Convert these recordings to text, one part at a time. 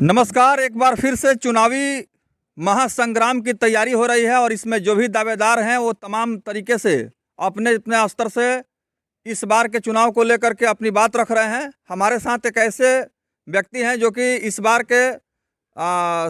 नमस्कार। एक बार फिर से चुनावी महासंग्राम की तैयारी हो रही है और इसमें जो भी दावेदार हैं वो तमाम तरीके से अपने अपने स्तर से इस बार के चुनाव को लेकर के अपनी बात रख रहे हैं। हमारे साथ एक ऐसे व्यक्ति हैं जो कि इस बार के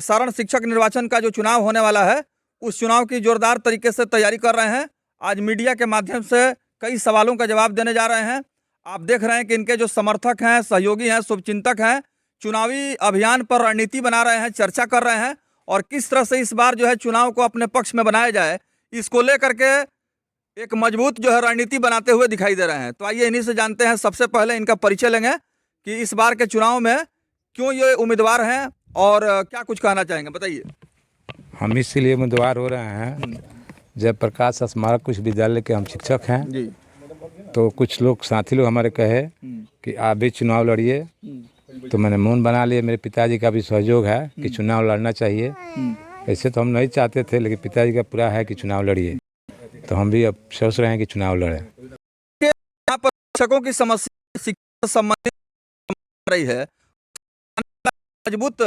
सारण शिक्षक निर्वाचन का जो चुनाव होने वाला है उस चुनाव की जोरदार तरीके से तैयारी कर रहे हैं। आज मीडिया के माध्यम से कई सवालों का जवाब देने जा रहे हैं। आप देख रहे हैं कि इनके जो समर्थक हैं, सहयोगी हैं, शुभचिंतक हैं, चुनावी अभियान पर रणनीति बना रहे हैं, चर्चा कर रहे हैं और किस तरह से इस बार जो है चुनाव को अपने पक्ष में बनाया जाए इसको लेकर के एक मजबूत जो है रणनीति बनाते हुए दिखाई दे रहे हैं। तो आइए इन्हीं से जानते हैं। सबसे पहले इनका परिचय लेंगे कि इस बार के चुनाव में क्यों ये उम्मीदवार हैं और क्या कुछ कहना चाहेंगे, बताइए। हम इसलिए उम्मीदवार हो रहे हैं, जयप्रकाश स्मारक उच्च विद्यालय के हम शिक्षक हैं जी। तो कुछ लोग साथी लोग हमारे कहे कि आप भी चुनाव लड़िए, तो मैंने मन बना लिया। मेरे पिताजी का भी सहयोग है कि चुनाव लड़ना चाहिए। ऐसे तो हम नहीं चाहते थे, लेकिन पिताजी का पूरा है कि चुनाव लड़िए, तो हम भी अब सोच रहे हैं कि चुनाव लड़ें। यहाँ पर शिक्षकों की समस्या शिक्षा संबंधित रही है, मजबूत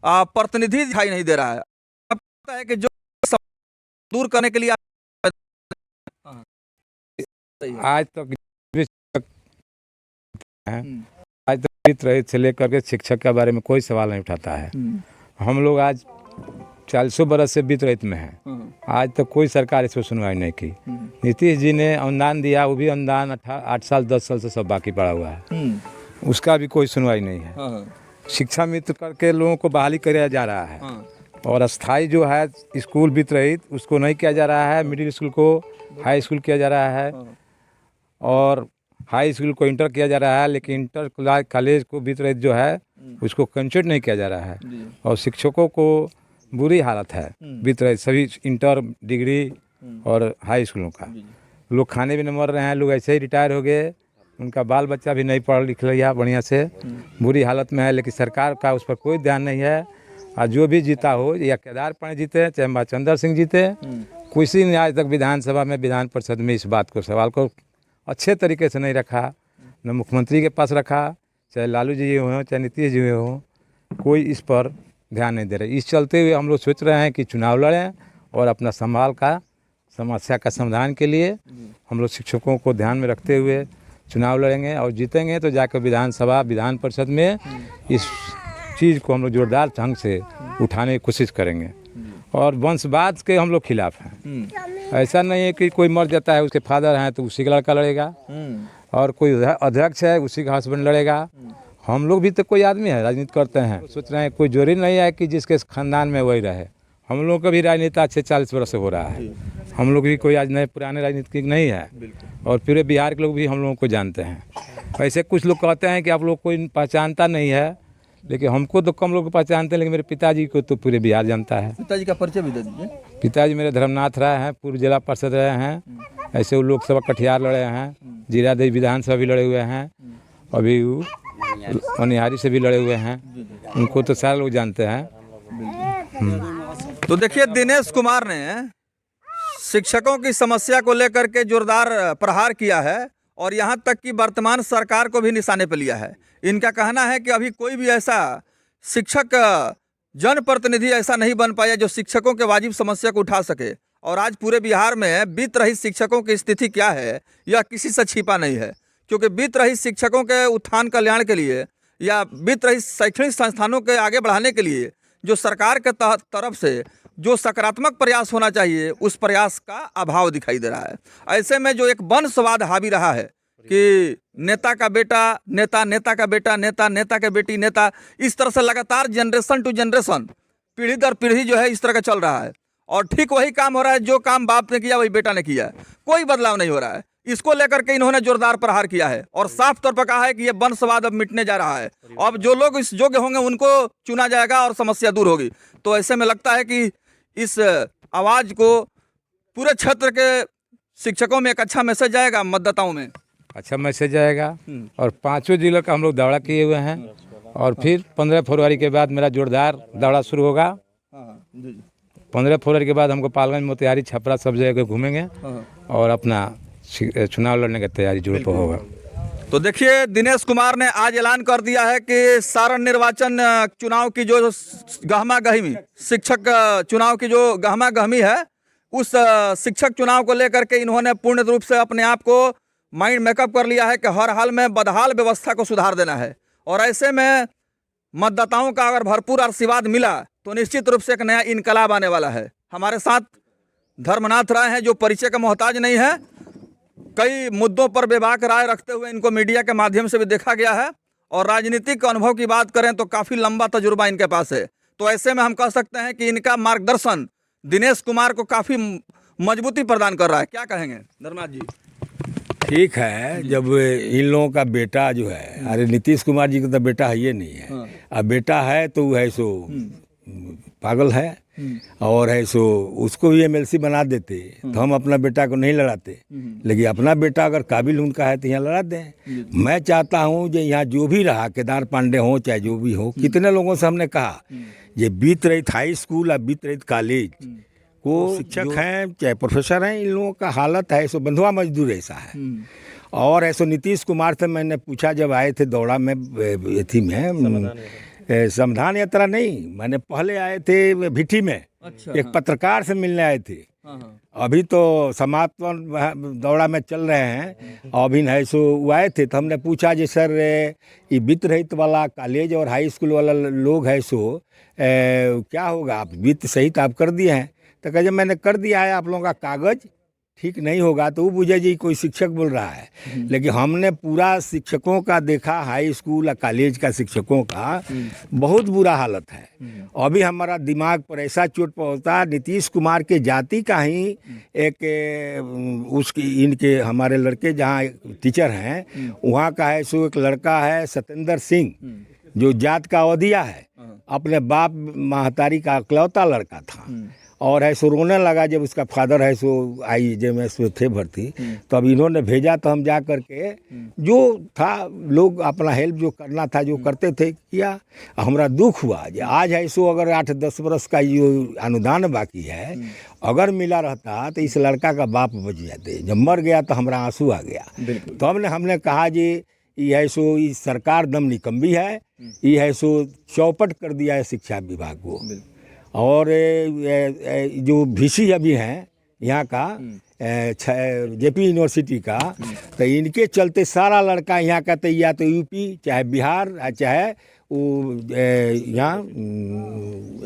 प्रतिनिधि दिखाई नहीं दे रहा है। अब पता है कि जो दूर करने के लिए आज तक आज तक वित्त रहित से लेकर के शिक्षक के बारे में कोई सवाल नहीं उठाता है। हम लोग आज 40 बरस से वित्त रहित में हैं, आज तक कोई सरकार इस पर सुनवाई नहीं की। नीतीश जी ने अनुदान दिया, वो भी अनुदान 8 साल 10 साल से सब बाकी पड़ा हुआ है, उसका भी कोई सुनवाई नहीं है। शिक्षा मित्र करके लोगों को बहाली किया जा रहा है और अस्थाई जो है स्कूल वित्त रहित उसको नहीं किया जा रहा है। मिडिल स्कूल को हाई स्कूल किया जा रहा है और हाई स्कूल को इंटर किया जा रहा है, लेकिन इंटर कॉलेज को वित्त रहित जो है उसको कंसिडर नहीं किया जा रहा है। और शिक्षकों को बुरी हालत है वित्त रहित, सभी इंटर डिग्री और हाई स्कूलों का। लोग खाने भी नहीं मर रहे हैं, लोग ऐसे ही रिटायर हो गए, उनका बाल बच्चा भी नहीं पढ़ लिख लिया बढ़िया से, बुरी हालत में है। लेकिन सरकार का उस पर कोई ध्यान नहीं है। और जो भी जीता हो, या केदार पांडे जीते चाहे माचंदर सिंह जीते, किसी ने आज तक विधानसभा में विधान परिषद में इस बात को सवाल को अच्छे तरीके से नहीं रखा। न मुख्यमंत्री के पास रखा, चाहे लालू जी हों चाहे नीतीश जी हों, कोई इस पर ध्यान नहीं दे रहे। इस चलते हुए हम लोग सोच रहे हैं कि चुनाव लड़ें और अपना संभाल का समस्या का समाधान के लिए हम लोग शिक्षकों को ध्यान में रखते हुए चुनाव लड़ेंगे और जीतेंगे तो जाकर विधानसभा विधान परिषद में इस चीज़ को हम लोग जोरदार ढंग से उठाने की कोशिश करेंगे। और वंशवाद के हम लोग खिलाफ हैं। ऐसा नहीं है कि कोई मर जाता है उसके फादर हैं तो उसी का लड़का लड़ेगा, और कोई अध्यक्ष है उसी का हस्बैंड लड़ेगा। हम लोग भी तो कोई आदमी है, राजनीति करते हैं, सोच रहे हैं कोई जरूरी नहीं है कि जिसके खानदान में वही रहे। हम लोग का भी राजनीति अच्छे 40 वर्ष से हो रहा है। हम लोग भी कोई आज नए पुराने राजनीतिक नहीं है और पूरे बिहार के लोग भी हम लोगों को जानते हैं। ऐसे कुछ लोग कहते हैं कि आप लोग कोई पहचानता नहीं है, लेकिन हमको तो कम लोग पहचानते हैं, लेकिन मेरे पिताजी को तो पूरे बिहार जानता है। पिताजी का परिचय भी दे दीजिए। पिताजी मेरे धर्मनाथ रहे हैं, पूर्व जिला पार्षद रहे हैं, ऐसे वो लोकसभा कटिहार लड़े हैं, जीरा देवी विधानसभा भी लड़े हुए हैं, अभी वो मनिहारी से भी लड़े हुए हैं। उनको तो सारे लोग जानते हैं। तो देखिए, दिनेश कुमार ने शिक्षकों की समस्या को लेकर के जोरदार प्रहार किया है और यहाँ तक कि वर्तमान सरकार को भी निशाने पर लिया है। इनका कहना है कि अभी कोई भी ऐसा शिक्षक जनप्रतिनिधि ऐसा नहीं बन पाया जो शिक्षकों के वाजिब समस्या को उठा सके। और आज पूरे बिहार में वित्त रहित शिक्षकों की स्थिति क्या है यह किसी से छिपा नहीं है, क्योंकि वित्त रहित शिक्षकों के उत्थान कल्याण के लिए या वित्त रहित शैक्षणिक संस्थानों के आगे बढ़ाने के लिए जो सरकार के तरफ से जो सकारात्मक प्रयास होना चाहिए उस प्रयास का अभाव दिखाई दे रहा है। ऐसे में जो एक वंशवाद हावी रहा है कि नेता का बेटा नेता, नेता का बेटा नेता, नेता के बेटी नेता, इस तरह से लगातार जनरेशन टू जनरेशन, पीढ़ी दर पीढ़ी जो है इस तरह का चल रहा है और ठीक वही काम हो रहा है जो काम बाप ने किया वही बेटा ने किया, कोई बदलाव नहीं हो रहा है। इसको लेकर के इन्होंने जोरदार प्रहार किया है और साफ तौर पर कहा है कि ये वंशवाद अब मिटने जा रहा है। अब जो लोग इस योग्य होंगे उनको चुना जाएगा और समस्या दूर होगी। तो ऐसे में लगता है कि इस आवाज़ को पूरे क्षेत्र के शिक्षकों में एक अच्छा मैसेज जाएगा, मतदाताओं में अच्छा मैसेज जाएगा। और 5 जिलों का हम लोग दौरा किए हुए हैं और फिर 15 फरवरी के बाद मेरा जोरदार दौरा शुरू होगा। 15 फरवरी के बाद हमको पालगंज, मोतिहारी, छपरा सब जगह घूमेंगे और अपना चुनाव लड़ने की तैयारी जोर पर होगा। तो देखिए, दिनेश कुमार ने आज ऐलान कर दिया है कि सारण निर्वाचन चुनाव की जो गहमा गहमी शिक्षक चुनाव की जो गहमा गहमी है, उस शिक्षक चुनाव को लेकर के इन्होंने पूर्ण रूप से अपने आप को माइंड मेकअप कर लिया है कि हर हाल में बदहाल व्यवस्था को सुधार देना है। और ऐसे में मतदाताओं का अगर भरपूर आशीर्वाद मिला तो निश्चित रूप से एक नया इनकलाब आने वाला है। हमारे साथ धर्मनाथ राय हैं, जो परिचय का मोहताज नहीं है। कई मुद्दों पर बेबाक राय रखते हुए इनको मीडिया के माध्यम से भी देखा गया है, और राजनीतिक अनुभव की बात करें तो काफ़ी लंबा तजुर्बा इनके पास है। तो ऐसे में हम कह सकते हैं कि इनका मार्गदर्शन दिनेश कुमार को काफ़ी मजबूती प्रदान कर रहा है। क्या कहेंगे धर्मनाथ जी? ठीक है, जब इन लोगों का बेटा जो है, अरे नीतीश कुमार जी का तो बेटा है ये नहीं है, अब बेटा है तो वो है सो पागल है, और है सो उसको भी एमएलसी बना देते तो हम अपना बेटा को नहीं लड़ाते, लेकिन अपना बेटा अगर काबिल उनका है तो यहाँ लड़ा दें। मैं चाहता हूँ जो यहाँ जो भी रहा, केदार पांडे हो चाहे जो भी हो, कितने लोगों से हमने कहा ये बीत रही हाई स्कूल या बीत रही कॉलेज को शिक्षक हैं चाहे प्रोफेसर हैं, इन लोगों का हालत है सो बंधुआ मजदूर ऐसा है। और ऐसो नीतीश कुमार से मैंने पूछा जब आए थे दौड़ा में एथी में संविधान यात्रा नहीं, मैंने पहले आए थे भिठी में। अच्छा, एक पत्रकार से मिलने आए थे। अभी तो समापन दौड़ा में चल रहे हैं, अभी है सो वो आए थे तो हमने पूछा जी सर ये वित्त रहित वाला कॉलेज और हाई स्कूल वाला लोग है सो क्या होगा, आप वित्त सहित आप कर दिए हैं? तो कहे मैंने कर दिया है, आप लोगों का कागज ठीक नहीं होगा तो वो बुझे जी कोई शिक्षक बोल रहा है। लेकिन हमने पूरा शिक्षकों का देखा, हाई स्कूल या कॉलेज का शिक्षकों का बहुत बुरा हालत है। अभी हमारा दिमाग पर ऐसा चोट पहुंचता, नीतीश कुमार के जाति का ही एक उसकी इनके हमारे लड़के जहाँ टीचर हैं वहाँ का है सो एक लड़का है सत्येंद्र सिंह, जो जात का अवधिया है, अपने बाप महतारी का इकलौता लड़का था, और है सो रोने लगा जब उसका फादर है सो IJMS में थे भर्ती। तो अब इन्होंने भेजा तो हम जा कर के जो था लोग अपना हेल्प जो करना था जो करते थे किया। हमारा दुख हुआ कि आज है सो अगर 8-10 वर्ष का जो अनुदान बाकी है अगर मिला रहता तो इस लड़का का बाप बच जाते। जब मर गया तो हमारा आंसू आ गया। तो हमने कहा जी ये है सो इस सरकार दम निकम्बी है, ये है सो चौपट कर दिया है शिक्षा विभाग को। और जो VC अभी हैं यहाँ का JP यूनिवर्सिटी का, तो इनके चलते सारा लड़का यहाँ का तो या तो UP चाहे बिहार चाहे वो यहाँ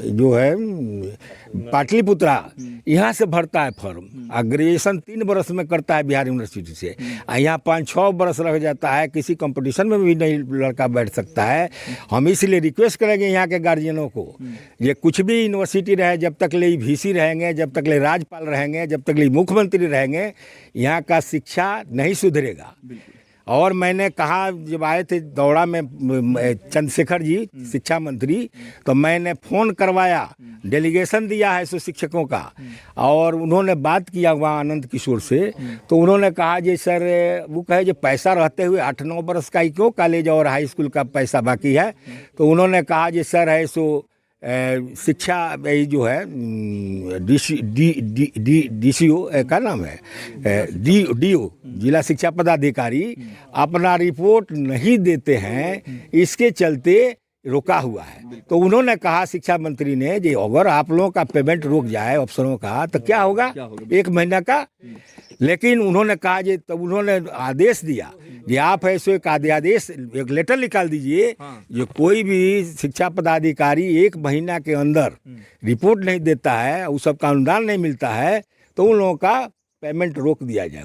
जो है पाटलिपुत्रा यहाँ से भरता है फॉर्म। ग्रेजुएशन 3 वर्ष में करता है बिहार यूनिवर्सिटी से, यहाँ 5-6 वर्ष रह जाता है, किसी कंपटीशन में भी नहीं लड़का बैठ सकता है। हम इसलिए रिक्वेस्ट करेंगे यहाँ के गार्जियनों को, ये कुछ भी यूनिवर्सिटी रहे, जब तक ले VC रहेंगे, जब तक ले राज्यपाल रहेंगे, जब तक ले मुख्यमंत्री रहेंगे, यहाँ का शिक्षा नहीं सुधरेगा। और मैंने कहा जब आए थे दौड़ा में चंद्रशेखर जी शिक्षा मंत्री, तो मैंने फ़ोन करवाया, डेलीगेशन दिया है सो शिक्षकों का, और उन्होंने बात किया वहाँ आनंद किशोर से। तो उन्होंने कहा जी सर, वो कहे जो पैसा रहते हुए 8-9 वर्ष का ही क्यों कॉलेज और हाई स्कूल का पैसा बाकी है। तो उन्होंने कहा जी सर है सो शिक्षा जो है DCO का नाम है DO जिला शिक्षा पदाधिकारी अपना रिपोर्ट नहीं देते हैं, इसके चलते रोका हुआ है। तो उन्होंने कहा शिक्षा मंत्री ने जी अगर आप लोगों का पेमेंट रुक जाए अफसरों का तो क्या होगा 1 महीना का। लेकिन उन्होंने कहा जी, तब उन्होंने आदेश दिया कि आप ऐसे एक आदेश एक लेटर निकाल दीजिए, जो कोई भी शिक्षा पदाधिकारी 1 महीना के अंदर रिपोर्ट नहीं देता है, उस सब का अनुदान नहीं मिलता है, तो उन लोगों का पेमेंट रोक दिया जाए।